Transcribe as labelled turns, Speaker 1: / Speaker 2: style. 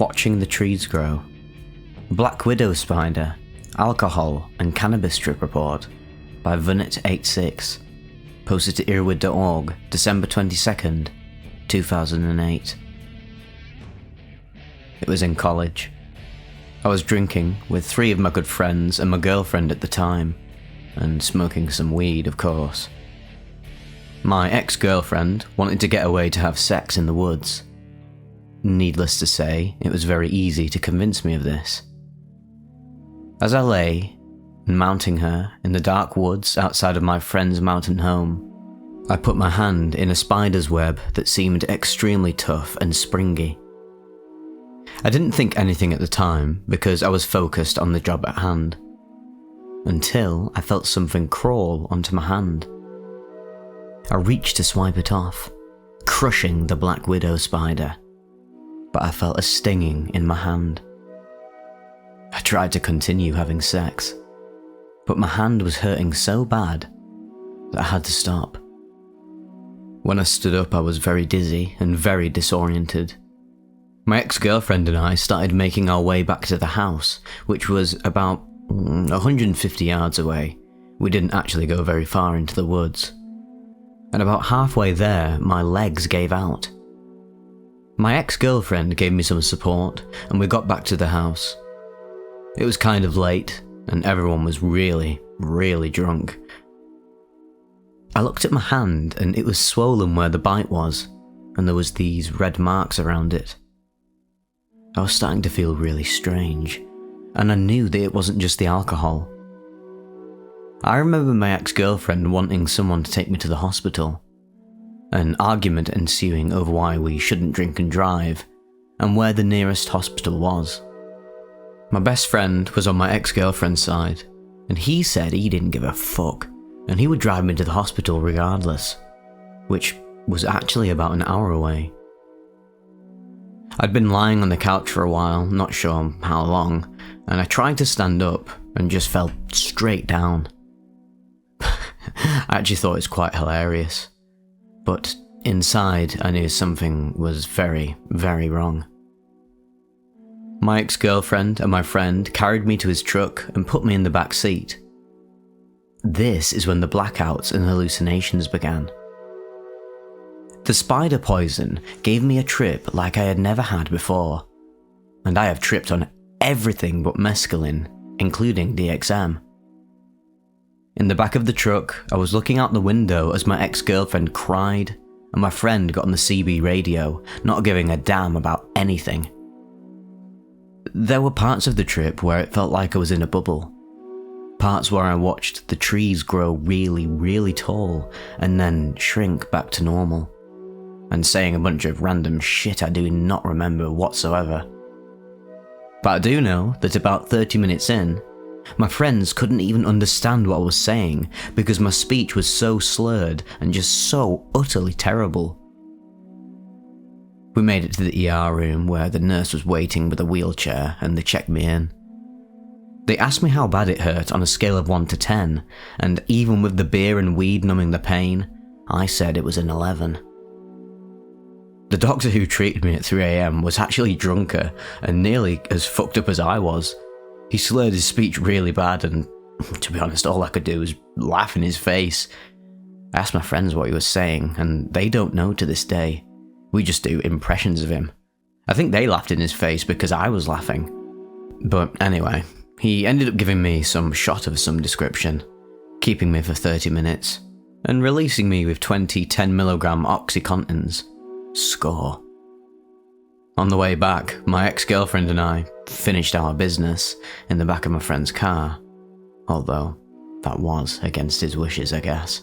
Speaker 1: Watching the trees grow. Black widow spider, alcohol and cannabis trip report by Vunit86, posted to erowid.org, December 22nd, 2008. It was in college. I was drinking with 3 of my good friends and my girlfriend at the time, and smoking some weed, of course. My ex-girlfriend wanted to get away to have sex in the woods. Needless to say, it was very easy to convince me of this. As I lay, mounting her in the dark woods outside of my friend's mountain home, I put my hand in a spider's web that seemed extremely tough and springy. I didn't think anything at the time because I was focused on the job at hand, until I felt something crawl onto my hand. I reached to swipe it off, crushing the black widow spider, but I felt a stinging in my hand. I tried to continue having sex, but my hand was hurting so bad that I had to stop. When I stood up, I was very dizzy and very disoriented. My ex-girlfriend and I started making our way back to the house, which was about 150 yards away. We didn't actually go very far into the woods. And about halfway there, my legs gave out. My ex-girlfriend gave me some support, and we got back to the house. It was kind of late, and everyone was really, really drunk. I looked at my hand, and it was swollen where the bite was, and there was these red marks around it. I was starting to feel really strange, and I knew that it wasn't just the alcohol. I remember my ex-girlfriend wanting someone to take me to the hospital, an argument ensuing over why we shouldn't drink and drive, and where the nearest hospital was. My best friend was on my ex-girlfriend's side, and he said he didn't give a fuck, and he would drive me to the hospital regardless, which was actually about an hour away. I'd been lying on the couch for a while, not sure how long, and I tried to stand up and just fell straight down. I actually thought it was quite hilarious, but inside I knew something was very, very wrong. My ex-girlfriend and my friend carried me to his truck and put me in the back seat. This is when the blackouts and hallucinations began. The spider poison gave me a trip like I had never had before, and I have tripped on everything but mescaline, including DXM. In the back of the truck, I was looking out the window as my ex-girlfriend cried, and my friend got on the CB radio, not giving a damn about anything. There were parts of the trip where it felt like I was in a bubble. Parts where I watched the trees grow really, really tall and then shrink back to normal, and saying a bunch of random shit I do not remember whatsoever. But I do know that about 30 minutes in, my friends couldn't even understand what I was saying because my speech was so slurred and just so utterly terrible. We made it to the ER room where the nurse was waiting with a wheelchair and they checked me in. They asked me how bad it hurt on a scale of 1 to 10, and even with the beer and weed numbing the pain, I said it was an 11. The doctor who treated me at 3 AM was actually drunker and nearly as fucked up as I was. He slurred his speech really bad, and to be honest, all I could do was laugh in his face. I asked my friends what he was saying, and they don't know to this day. We just do impressions of him. I think they laughed in his face because I was laughing. But anyway, he ended up giving me some shot of some description, keeping me for 30 minutes, and releasing me with 20 10mg Oxycontins. Score. On the way back, my ex-girlfriend and I finished our business in the back of my friend's car, although that was against his wishes, I guess.